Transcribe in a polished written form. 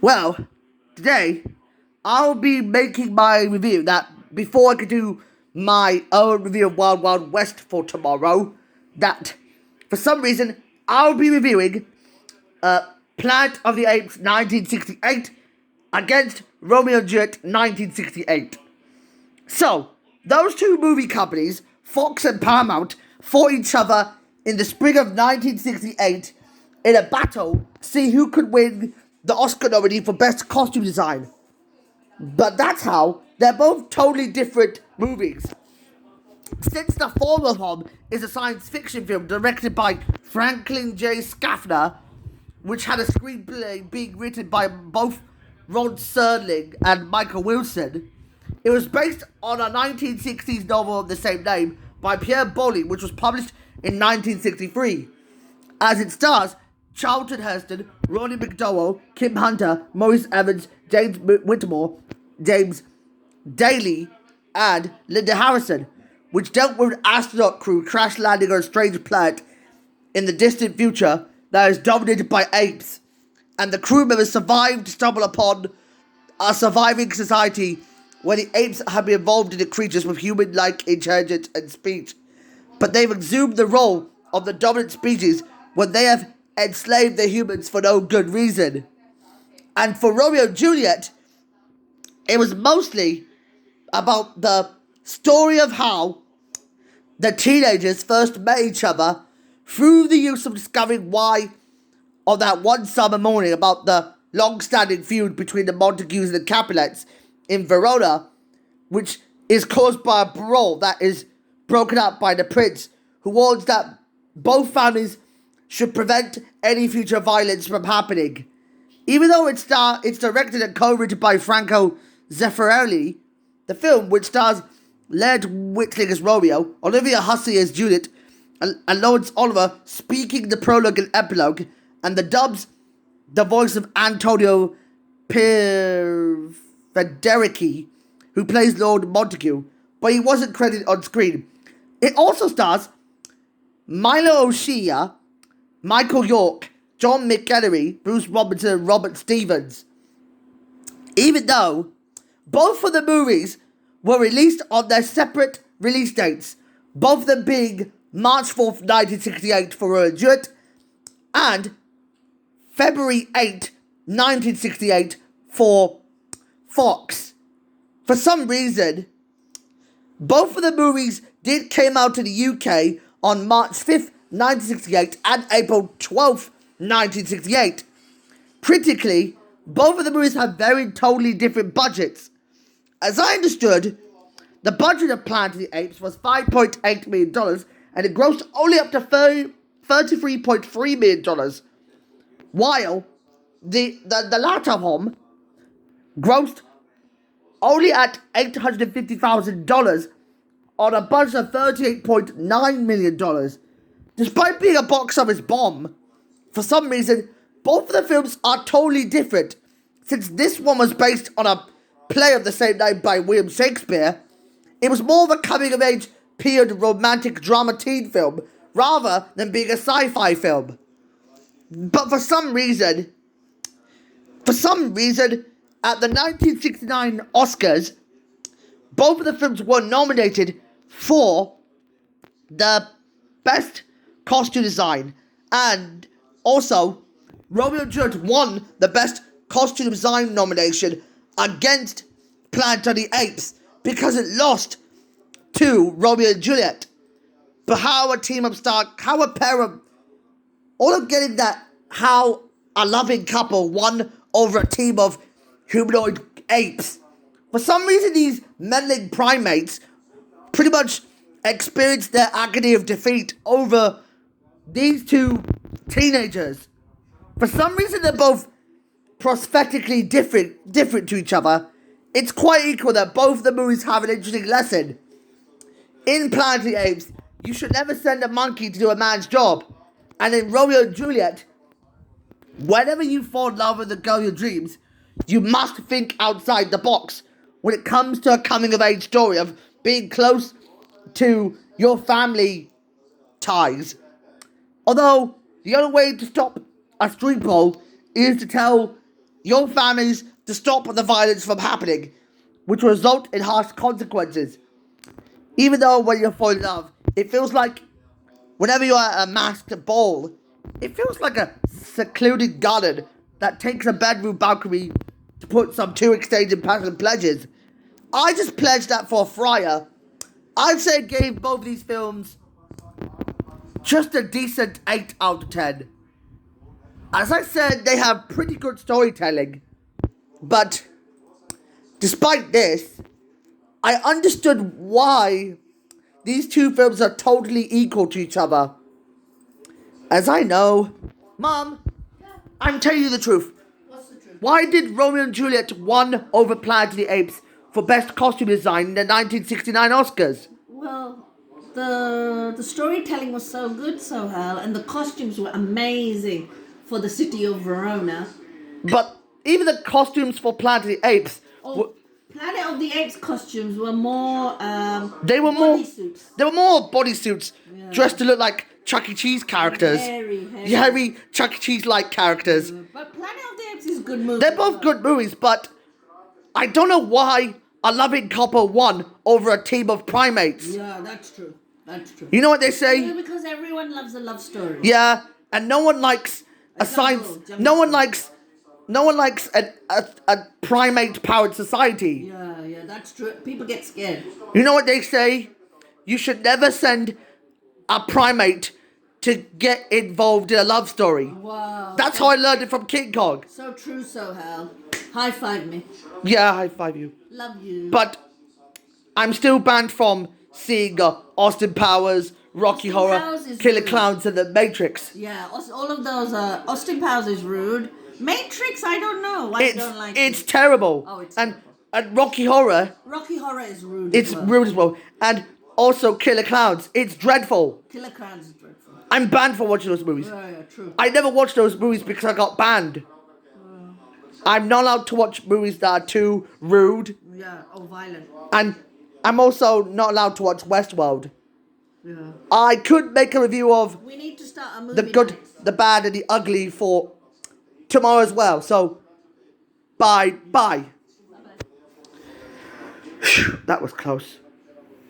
Well, today I'll be making my review. That before I could do my own review of Wild Wild West for tomorrow, that for some reason I'll be reviewing Planet of the Apes 1968 against Romeo and Juliet 1968. So, those two movie companies, Fox and Paramount, fought each other in the spring of 1968 in a battle to see who could win the Oscar nominee for Best Costume Design. But that's how they're both totally different movies. Since the former of them is a science fiction film directed by Franklin J. Schaffner, which had a screenplay being written by both Rod Serling and Michael Wilson, it was based on a 1960s novel of the same name by Pierre Boli, which was published in 1963. As it stars Charlton Heston, Ronnie McDowell, Kim Hunter, Maurice Evans, James Whitmore, James Daly, and Linda Harrison, which dealt with an astronaut crew crash landing on a strange planet in the distant future that is dominated by apes, and the crew members survived to stumble upon a surviving society where the apes have been evolved into creatures with human-like intelligence and speech, but they've assumed the role of the dominant species when they have enslaved the humans for no good reason. And for Romeo and Juliet, it was mostly about the story of how the teenagers first met each other through the use of discovering why on that one summer morning about the long-standing feud between the Montagues and the Capulets in Verona, which is caused by a brawl that is broken up by the prince, who warns that both families should prevent any future violence from happening. Even though it's directed and co-written by Franco Zeffirelli, the film, which stars Laird Whitling as Romeo, Olivia Hussey as Juliet, and Lawrence Oliver speaking the prologue and epilogue, and the dubs the voice of Antonio Federici, who plays Lord Montague, but he wasn't credited on screen. It also stars Milo O'Shea, Michael York, John McEnery, Bruce Robinson, and Robert Stevens. Even though both of the movies were released on their separate release dates, both of them being March 4th, 1968 for Romeo and Juliet, and February 8th, 1968 for Fox. For some reason, both of the movies came out in the UK on March 5th, 1968 and April 12th, 1968. Critically, both of the movies have very totally different budgets. As I understood, the budget of Planet of the Apes was $5.8 million and it grossed only up to $33.3 million, while the latter one grossed only at $850,000 on a budget of $38.9 million. Despite being a box office bomb, for some reason, both of the films are totally different, since this one was based on a play of the same name by William Shakespeare. It was more of a coming-of-age period romantic drama teen film, rather than being a sci-fi film. But for some reason, at the 1969 Oscars, both of the films were nominated for the Best Costume Design, and also Romeo and Juliet won the Best Costume Design nomination against Planet of the Apes because it lost to Romeo and Juliet. But how a team of how a pair of, all of getting that, how a loving couple won over a team of humanoid apes. For some reason, these meddling primates pretty much experienced their agony of defeat over these two teenagers. For some reason, they're both prosthetically different to each other. It's quite equal that both of the movies have an interesting lesson. In Planet of the Apes, you should never send a monkey to do a man's job. And in Romeo and Juliet, whenever you fall in love with the girl of your dreams, you must think outside the box when it comes to a coming-of-age story of being close to your family ties. Although, the only way to stop a street brawl is to tell your families to stop the violence from happening, which will result in harsh consequences. Even though when you're falling in love, it feels like whenever you're at a masked ball, it feels like a secluded garden that takes a bedroom balcony to put some two exchanging passionate pledges. I just pledged that for a friar. I'd say gave both of these films just a decent 8 out of 10. As I said, they have pretty good storytelling. But despite this, I understood why these two films are totally equal to each other. As I know, Mom, I'm telling you the truth. What's the truth? Why did Romeo and Juliet won over Planet of the Apes for Best Costume Design in the 1969 Oscars? Well, the storytelling was so good, Sohail, and the costumes were amazing for the city of Verona. But even the costumes for Planet of the Apes, Oh, Planet of the Apes costumes were more they were more bodysuits. they were more bodysuits Yeah. dressed to look like Chuck E. Cheese characters. Hairy. Chuck E. Cheese like characters. But Planet of the Apes is a good movie. They're both good movies, but I don't know why a loving couple won over a team of primates. Yeah, that's true. That's true. You know what they say? Yeah, because everyone loves a love story. Yeah, and no one likes a science. jungle. No one likes a primate powered society. Yeah, that's true. People get scared. You know what they say? You should never send a primate to get involved in a love story. Wow. That's how I learned it from King Kong. So true, Sohail. High five me. Yeah, high five you. Love you. But I'm still banned from seeing Austin Powers, Rocky Austin Horror, Powers is Killer rude. Clowns, and The Matrix. Yeah, all of those. Austin Powers is rude. Matrix, I don't know. I don't like It's it. terrible. Oh, it's and terrible. and Rocky Horror, Rocky Horror is rude. it's as well. rude as well. And also Killer Clowns, it's dreadful. Killer Clowns is dreadful. I'm banned for watching those movies. Yeah, true. I never watched those movies because I got banned. I'm not allowed to watch movies that are too rude, Yeah, violent. and I'm also not allowed to watch Westworld. Yeah. I could make a review of We need to start a movie. the good, next. the bad, and the ugly for tomorrow as well. So, bye. Bye-bye. That was close.